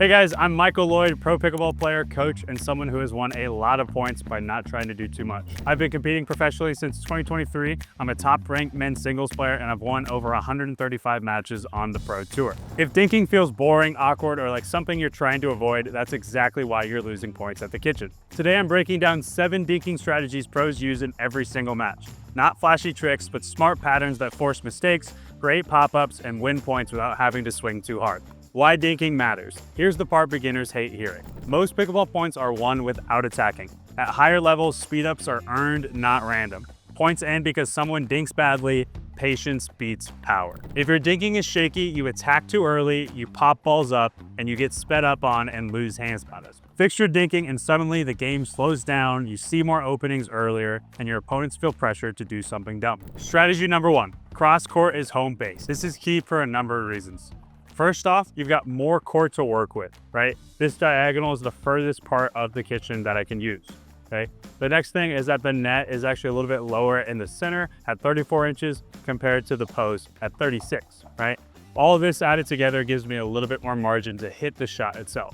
Hey guys, I'm Michael Loyd, pro pickleball player, coach, and someone who has won a lot of points by not trying to do too much. I've been competing professionally since 2023. I'm a top-ranked men's singles player, and I've won over 135 matches on the pro tour. If dinking feels boring, awkward, or like something you're trying to avoid, that's exactly why you're losing points at the kitchen. Today, I'm breaking down 7 dinking strategies pros use in every single match. Not flashy tricks, but smart patterns that force mistakes, great pop-ups, and win points without having to swing too hard. Why dinking matters. Here's the part beginners hate hearing. Most pickleball points are won without attacking. At higher levels, speed-ups are earned, not random. Points end because someone dinks badly. Patience beats power. If your dinking is shaky, you attack too early, you pop balls up, and you get sped up on and lose hand spotters. Fix your dinking and suddenly the game slows down, you see more openings earlier, and your opponents feel pressure to do something dumb. Strategy number 1, cross court is home base. This is key for a number of reasons. First off, you've got more court to work with, right? This diagonal is the furthest part of the kitchen that I can use, okay? The next thing is that the net is actually a little bit lower in the center at 34 inches compared to the post at 36, right? All of this added together gives me a little bit more margin to hit the shot itself.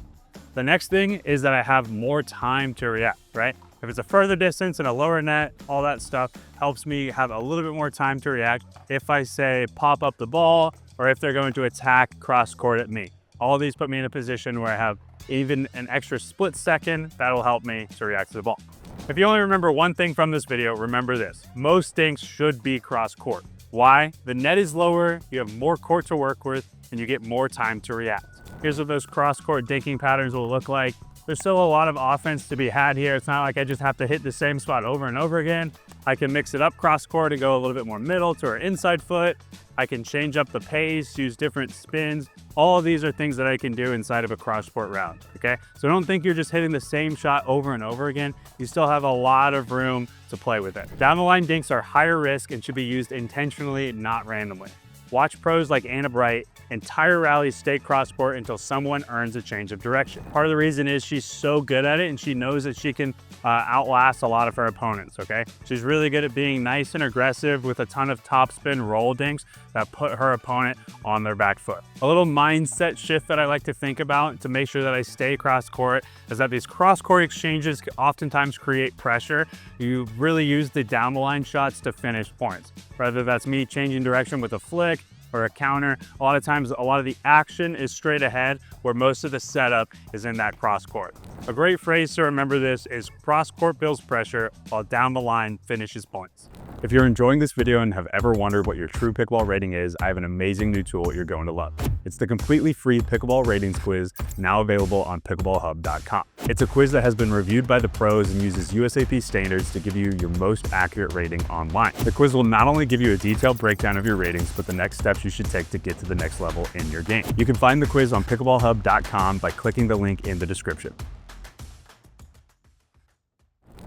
The next thing is that I have more time to react, right? If it's a further distance and a lower net, all that stuff helps me have a little bit more time to react if I say pop up the ball or if they're going to attack cross court at me. All of these put me in a position where I have even an extra split second that'll help me to react to the ball. If you only remember one thing from this video, remember this. Most dinks should be cross court. Why? The net is lower, you have more court to work with, and you get more time to react. Here's what those cross court dinking patterns will look like. There's still a lot of offense to be had here. It's not like I just have to hit the same spot over and over again. I can mix it up cross court and go a little bit more middle to our inside foot. I can change up the pace, use different spins. All of these are things that I can do inside of a cross court round, okay? So don't think you're just hitting the same shot over and over again. You still have a lot of room to play with it. Down the line dinks are higher risk and should be used intentionally, not randomly. Watch pros like Anna Bright. Entire rallies stay cross court until someone earns a change of direction. Part of the reason is she's so good at it and she knows that she can outlast a lot of her opponents, okay? She's really good at being nice and aggressive with a ton of topspin roll dinks that put her opponent on their back foot. A little mindset shift that I like to think about to make sure that I stay cross court is that these cross court exchanges oftentimes create pressure. You really use the down the line shots to finish points. Whether that's me changing direction with a flick, or a counter. A lot of times, a lot of the action is straight ahead where most of the setup is in that cross court. A great phrase to remember this is cross court builds pressure while down the line finishes points. If you're enjoying this video and have ever wondered what your true pickleball rating is, I have an amazing new tool you're going to love. It's the completely free pickleball ratings quiz, now available on pickleballhub.com. It's a quiz that has been reviewed by the pros and uses USAP standards to give you your most accurate rating online. The quiz will not only give you a detailed breakdown of your ratings, but the next steps you should take to get to the next level in your game. You can find the quiz on pickleballhub.com by clicking the link in the description.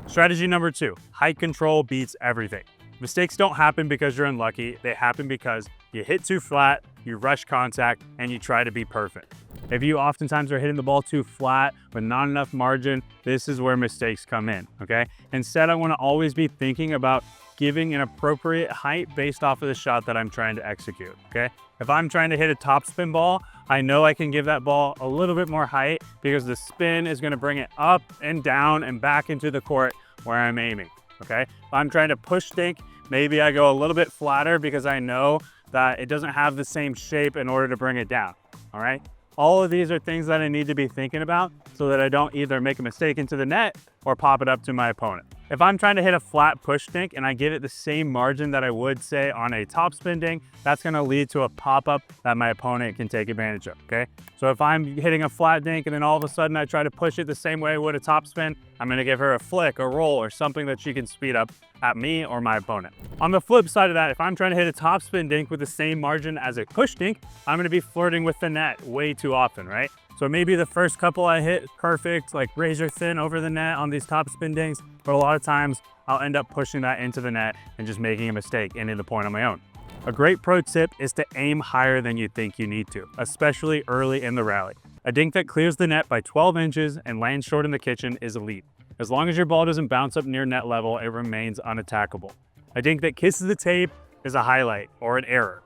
Strategy number 2, height control beats everything. Mistakes don't happen because you're unlucky, they happen because you hit too flat, you rush contact, and you try to be perfect. If you oftentimes are hitting the ball too flat with not enough margin, this is where mistakes come in, okay? Instead, I wanna always be thinking about giving an appropriate height based off of the shot that I'm trying to execute, okay? If I'm trying to hit a topspin ball, I know I can give that ball a little bit more height because the spin is gonna bring it up and down and back into the court where I'm aiming, okay? If I'm trying to push dink, maybe I go a little bit flatter because I know that it doesn't have the same shape in order to bring it down, all right? All of these are things that I need to be thinking about so that I don't either make a mistake into the net or pop it up to my opponent. If I'm trying to hit a flat push dink and I give it the same margin that I would say on a topspin dink, that's gonna lead to a pop-up that my opponent can take advantage of, okay? So if I'm hitting a flat dink and then all of a sudden I try to push it the same way I would a topspin, I'm gonna give her a flick, a roll, or something that she can speed up at me or my opponent. On the flip side of that, if I'm trying to hit a topspin dink with the same margin as a push dink, I'm gonna be flirting with the net way too often, right? So maybe the first couple I hit perfect, like razor thin over the net on these topspin dinks, but a lot of times I'll end up pushing that into the net and just making a mistake, ending the point on my own. A great pro tip is to aim higher than you think you need to, especially early in the rally. A dink that clears the net by 12 inches and lands short in the kitchen is elite. As long as your ball doesn't bounce up near net level, it remains unattackable. A dink that kisses the tape is a highlight or an error.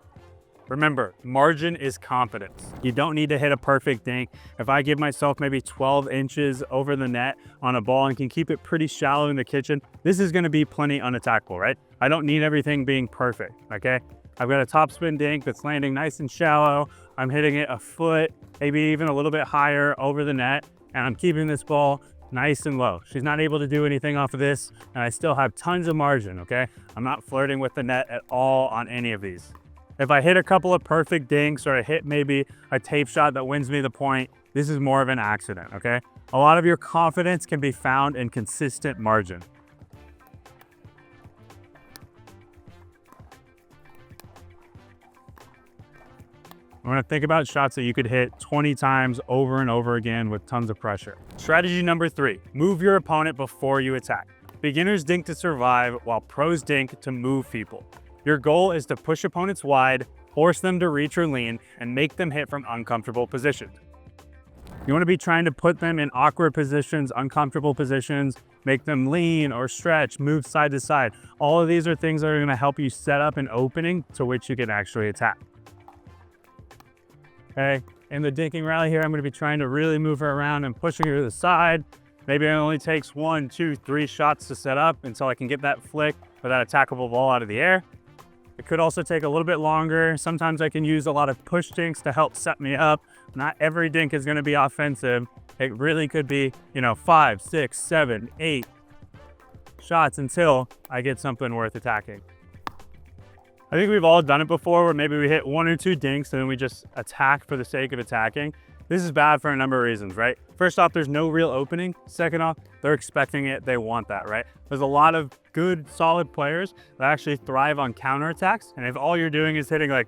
Remember, margin is confidence. You don't need to hit a perfect dink. If I give myself maybe 12 inches over the net on a ball and can keep it pretty shallow in the kitchen, this is gonna be plenty unattackable, right? I don't need everything being perfect, okay? I've got a topspin dink that's landing nice and shallow. I'm hitting it a foot, maybe even a little bit higher over the net, and I'm keeping this ball nice and low. She's not able to do anything off of this, and I still have tons of margin, okay? I'm not flirting with the net at all on any of these. If I hit a couple of perfect dinks or I hit maybe a tape shot that wins me the point, this is more of an accident, okay? A lot of your confidence can be found in consistent margin. I'm gonna think about shots that you could hit 20 times over and over again with tons of pressure. Strategy number 3, move your opponent before you attack. Beginners dink to survive while pros dink to move people. Your goal is to push opponents wide, force them to reach or lean, and make them hit from uncomfortable positions. You want to be trying to put them in awkward positions, uncomfortable positions, make them lean or stretch, move side to side. All of these are things that are going to help you set up an opening to which you can actually attack. Okay, in the dinking rally here, I'm going to be trying to really move her around and pushing her to the side. Maybe it only takes 1, 2, 3 shots to set up until I can get that flick or that attackable ball out of the air. It could also take a little bit longer. Sometimes I can use a lot of push dinks to help set me up. Not every dink is going to be offensive. It really could be, 5, 6, 7, 8 shots until I get something worth attacking. I think we've all done it before where maybe we hit 1 or 2 dinks and then we just attack for the sake of attacking. This is bad for a number of reasons, right? First off, there's no real opening. Second off, they're expecting it. They want that, right? There's a lot of good, solid players that actually thrive on counterattacks. And if all you're doing is hitting like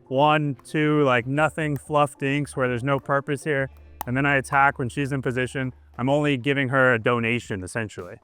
1, 2, like nothing fluff dinks where there's no purpose here, and then I attack when she's in position, I'm only giving her a donation, essentially.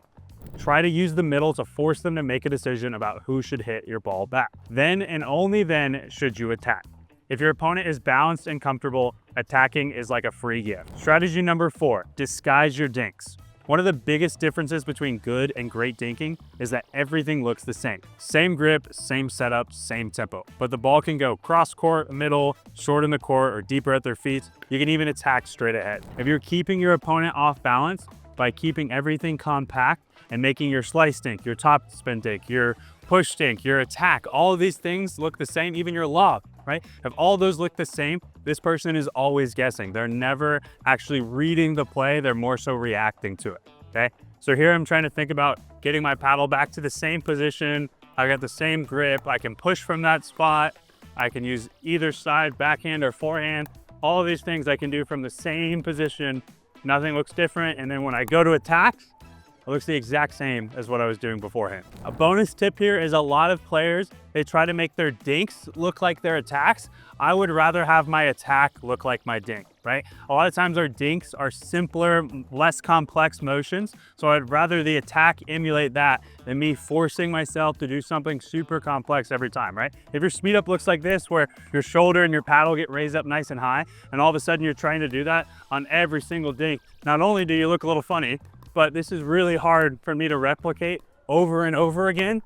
Try to use the middle to force them to make a decision about who should hit your ball back. Then and only then should you attack. If your opponent is balanced and comfortable, attacking is like a free gift. Strategy number 4, disguise your dinks. One of the biggest differences between good and great dinking is that everything looks the same. Same grip, same setup, same tempo. But the ball can go cross court, middle, short in the court, or deeper at their feet. You can even attack straight ahead. If you're keeping your opponent off balance by keeping everything compact and making your slice dink, your top spin dink, your push dink, your attack, all of these things look the same, even your lob, right? If all those look the same, this person is always guessing. They're never actually reading the play, they're more so reacting to it, okay? So here I'm trying to think about getting my paddle back to the same position. I got the same grip, I can push from that spot, I can use either side, backhand or forehand. All of these things I can do from the same position. Nothing looks different, and then when I go to attack, it looks the exact same as what I was doing beforehand. A bonus tip here is a lot of players, they try to make their dinks look like their attacks. I would rather have my attack look like my dink, right? A lot of times our dinks are simpler, less complex motions. So I'd rather the attack emulate that than me forcing myself to do something super complex every time, right? If your speed up looks like this, where your shoulder and your paddle get raised up nice and high, and all of a sudden you're trying to do that on every single dink, not only do you look a little funny, but this is really hard for me to replicate over and over again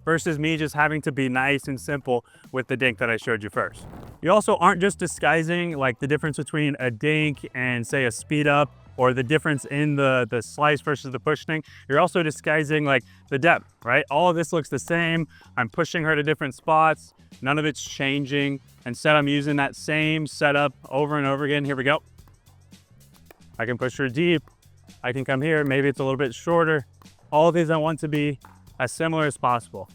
versus me just having to be nice and simple with the dink that I showed you first. You also aren't just disguising like the difference between a dink and say a speed up, or the difference in the slice versus the push dink. You're also disguising like the depth, right? All of this looks the same. I'm pushing her to different spots. None of it's changing. Instead, I'm using that same setup over and over again. Here we go. I can push her deep. I can come here, maybe it's a little bit shorter. All of these I want to be as similar as possible.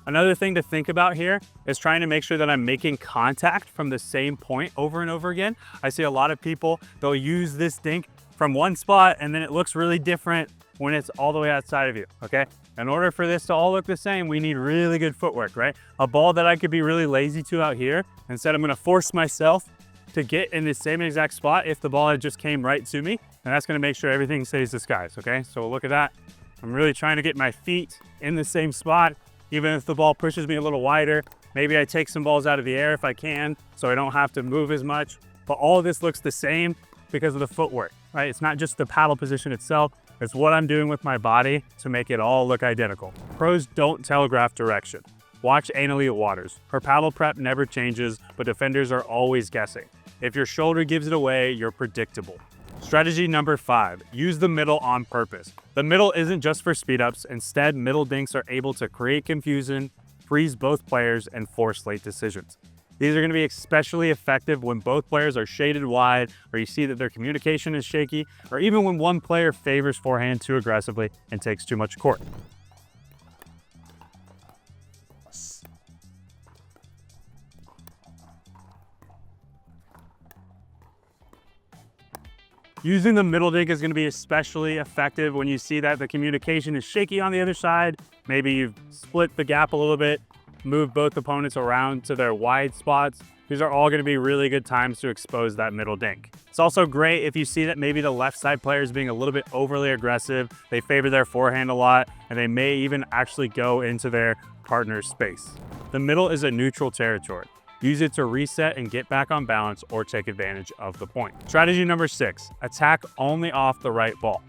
Another thing to think about here is trying to make sure that I'm making contact from the same point over and over again. I see a lot of people, they'll use this dink from one spot and then it looks really different when it's all the way outside of you, okay? In order for this to all look the same, we need really good footwork, right? A ball that I could be really lazy to out here, instead I'm gonna force myself to get in the same exact spot if the ball had just came right to me, and that's gonna make sure everything stays disguised, okay? So we'll look at that. I'm really trying to get my feet in the same spot, even if the ball pushes me a little wider. Maybe I take some balls out of the air if I can, so I don't have to move as much. But all of this looks the same because of the footwork, right? It's not just the paddle position itself, it's what I'm doing with my body to make it all look identical. Pros don't telegraph direction. Watch Annalie Waters. Her paddle prep never changes, but defenders are always guessing. If your shoulder gives it away, you're predictable. Strategy number 5, use the middle on purpose. The middle isn't just for speed ups. Instead, middle dinks are able to create confusion, freeze both players, and force late decisions. These are going to be especially effective when both players are shaded wide, or you see that their communication is shaky, or even when one player favors forehand too aggressively and takes too much court. Using the middle dink is going to be especially effective when you see that the communication is shaky on the other side. Maybe you've split the gap a little bit, moved both opponents around to their wide spots. These are all going to be really good times to expose that middle dink. It's also great if you see that maybe the left side player is being a little bit overly aggressive. They favor their forehand a lot, and they may even actually go into their partner's space. The middle is a neutral territory. Use it to reset and get back on balance or take advantage of the point. Strategy number 6, attack only off the right ball.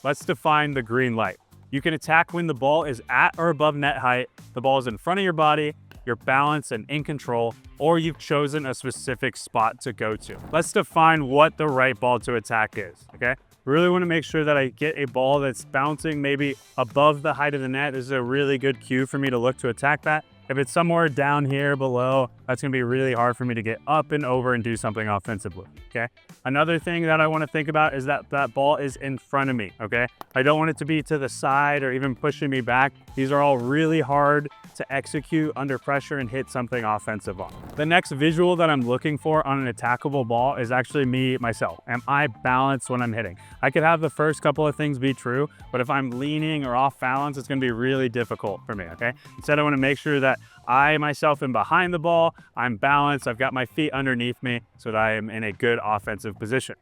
Let's define the green light. You can attack when the ball is at or above net height, the ball is in front of your body, you're balanced and in control, or you've chosen a specific spot to go to. Let's define what the right ball to attack is, okay? Really want to make sure that I get a ball that's bouncing maybe above the height of the net. This is a really good cue for me to look to attack that. If it's somewhere down here below, that's going to be really hard for me to get up and over and do something offensively, okay? Another thing that I want to think about is that that ball is in front of me, okay? I don't want it to be to the side or even pushing me back. These are all really hard to execute under pressure and hit something offensive on. The next visual that I'm looking for on an attackable ball is actually me, myself. Am I balanced when I'm hitting? I could have the first couple of things be true, but if I'm leaning or off balance, it's going to be really difficult for me, okay? Instead, I want to make sure that I myself am behind the ball, I'm balanced, I've got my feet underneath me so that I am in a good offensive position,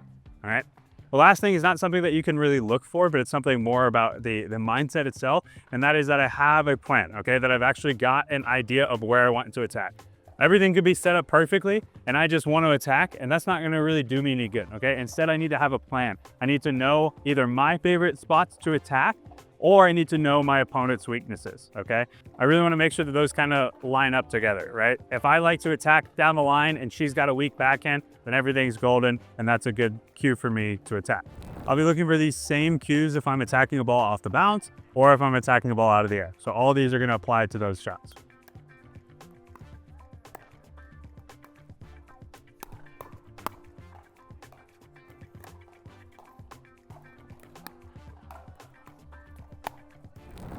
all right? The last thing is not something that you can really look for, but it's something more about the mindset itself, and that is that I have a plan, okay? That I've actually got an idea of where I want to attack. Everything could be set up perfectly, and I just want to attack, and that's not going to really do me any good, okay? Instead, I need to have a plan. I need to know either my favorite spots to attack, or I need to know my opponent's weaknesses, okay? I really want to make sure that those kind of line up together, right? If I like to attack down the line and she's got a weak backhand, then everything's golden, and that's a good cue for me to attack. I'll be looking for these same cues if I'm attacking a ball off the bounce or if I'm attacking a ball out of the air. So all these are going to apply to those shots.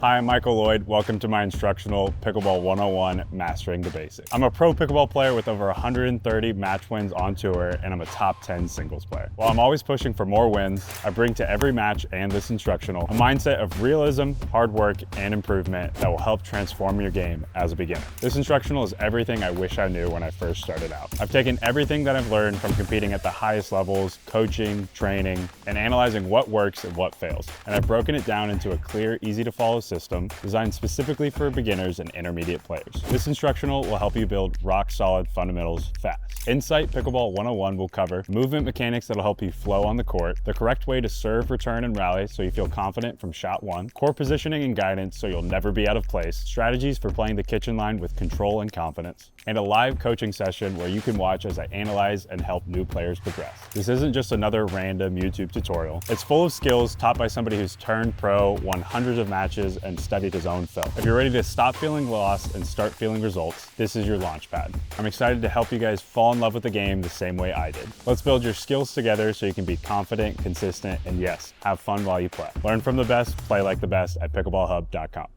Hi, I'm Michael Loyd. Welcome to my instructional Pickleball 101 Mastering the Basics. I'm a pro pickleball player with over 130 match wins on tour, and I'm a top 10 singles player. While I'm always pushing for more wins, I bring to every match and this instructional a mindset of realism, hard work, and improvement that will help transform your game as a beginner. This instructional is everything I wish I knew when I first started out. I've taken everything that I've learned from competing at the highest levels, coaching, training, and analyzing what works and what fails. And I've broken it down into a clear, easy to follow system designed specifically for beginners and intermediate players. This instructional will help you build rock solid fundamentals fast. Insight Pickleball 101 will cover movement mechanics that'll help you flow on the court, the correct way to serve, return, and rally so you feel confident from shot one, core positioning and guidance so you'll never be out of place, strategies for playing the kitchen line with control and confidence, and a live coaching session where you can watch as I analyze and help new players progress. This isn't just another random YouTube tutorial. It's full of skills taught by somebody who's turned pro, won hundreds of matches, and studied his own film. If you're ready to stop feeling lost and start feeling results, this is your launch pad. I'm excited to help you guys fall in love with the game the same way I did. Let's build your skills together so you can be confident, consistent, and yes, have fun while you play. Learn from the best, play like the best at pickleballhub.com.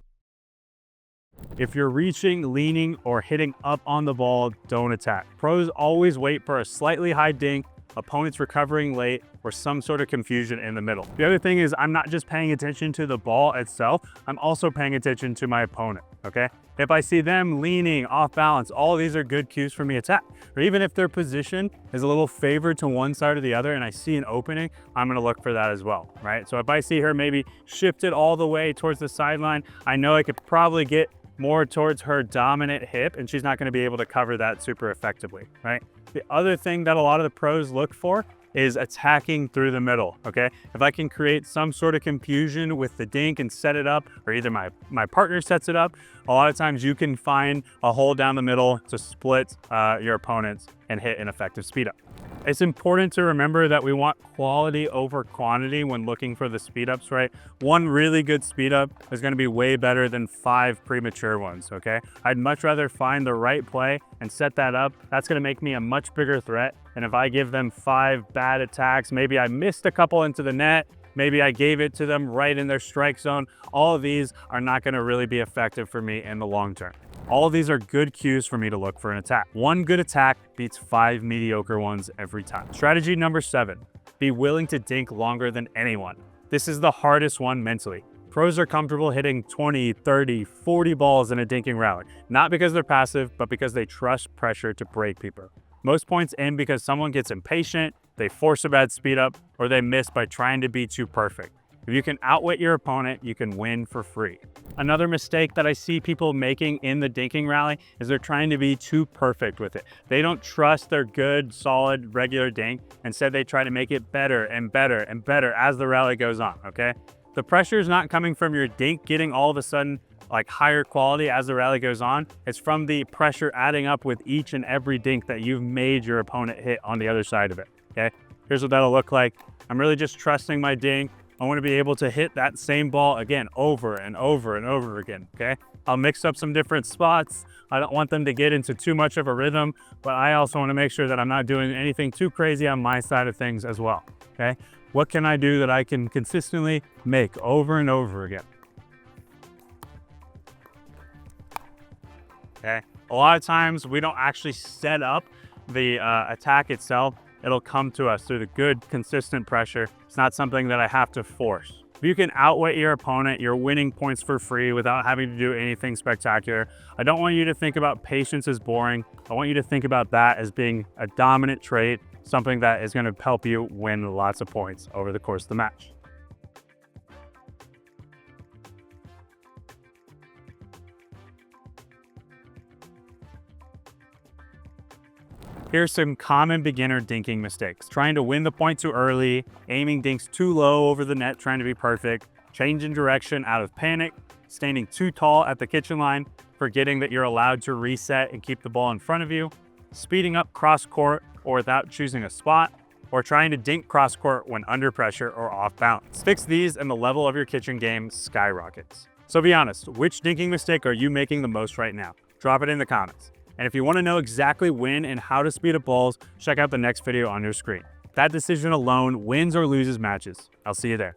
If you're reaching, leaning, or hitting up on the ball, don't attack. Pros always wait for a slightly high dink, opponents recovering late, or some sort of confusion in the middle. The other thing is I'm not just paying attention to the ball itself, I'm also paying attention to my opponent, okay? If I see them leaning, off balance, all these are good cues for me to attack. Or even if their position is a little favored to one side or the other and I see an opening, I'm gonna look for that as well, right? So if I see her maybe shifted all the way towards the sideline, I know I could probably get more towards her dominant hip and she's not gonna be able to cover that super effectively, right? The other thing that a lot of the pros look for is attacking through the middle, okay? If I can create some sort of confusion with the dink and set it up, or either my partner sets it up, a lot of times you can find a hole down the middle to split your opponents and hit an effective speed up. It's important to remember that we want quality over quantity when looking for the speed ups, right? One really good speed up is going to be way better than 5 premature ones, okay? I'd much rather find the right play and set that up. That's going to make me a much bigger threat. And if I give them 5 bad attacks, maybe I missed a couple into the net, maybe I gave it to them right in their strike zone, all of these are not going to really be effective for me in the long term. All of these are good cues for me to look for an attack. One good attack beats 5 mediocre ones every time. Strategy number 7, be willing to dink longer than anyone. This is the hardest one mentally. Pros are comfortable hitting 20, 30, 40 balls in a dinking rally, not because they're passive, but because they trust pressure to break people. Most points end because someone gets impatient, they force a bad speed up, or they miss by trying to be too perfect. If you can outwit your opponent, you can win for free. Another mistake that I see people making in the dinking rally is they're trying to be too perfect with it. They don't trust their good, solid, regular dink. Instead, they try to make it better and better and better as the rally goes on, okay? The pressure is not coming from your dink getting all of a sudden like higher quality as the rally goes on. It's from the pressure adding up with each and every dink that you've made your opponent hit on the other side of it, okay? Here's what that'll look like. I'm really just trusting my dink. I want to be able to hit that same ball again over and over and over again, okay? I'll mix up some different spots. I don't want them to get into too much of a rhythm, but I also want to make sure that I'm not doing anything too crazy on my side of things as well, okay? What can I do that I can consistently make over and over again? Okay, a lot of times we don't actually set up the attack itself. It'll come to us through the good, consistent pressure. It's not something that I have to force. If you can outwit your opponent, you're winning points for free without having to do anything spectacular. I don't want you to think about patience as boring. I want you to think about that as being a dominant trait, something that is going to help you win lots of points over the course of the match. Here's some common beginner dinking mistakes. Trying to win the point too early, aiming dinks too low over the net, trying to be perfect, changing direction out of panic, standing too tall at the kitchen line, forgetting that you're allowed to reset and keep the ball in front of you, speeding up cross court or without choosing a spot, or trying to dink cross court when under pressure or off balance. Fix these and the level of your kitchen game skyrockets. So be honest, which dinking mistake are you making the most right now? Drop it in the comments. And if you want to know exactly when and how to speed up balls, check out the next video on your screen. That decision alone wins or loses matches. I'll see you there.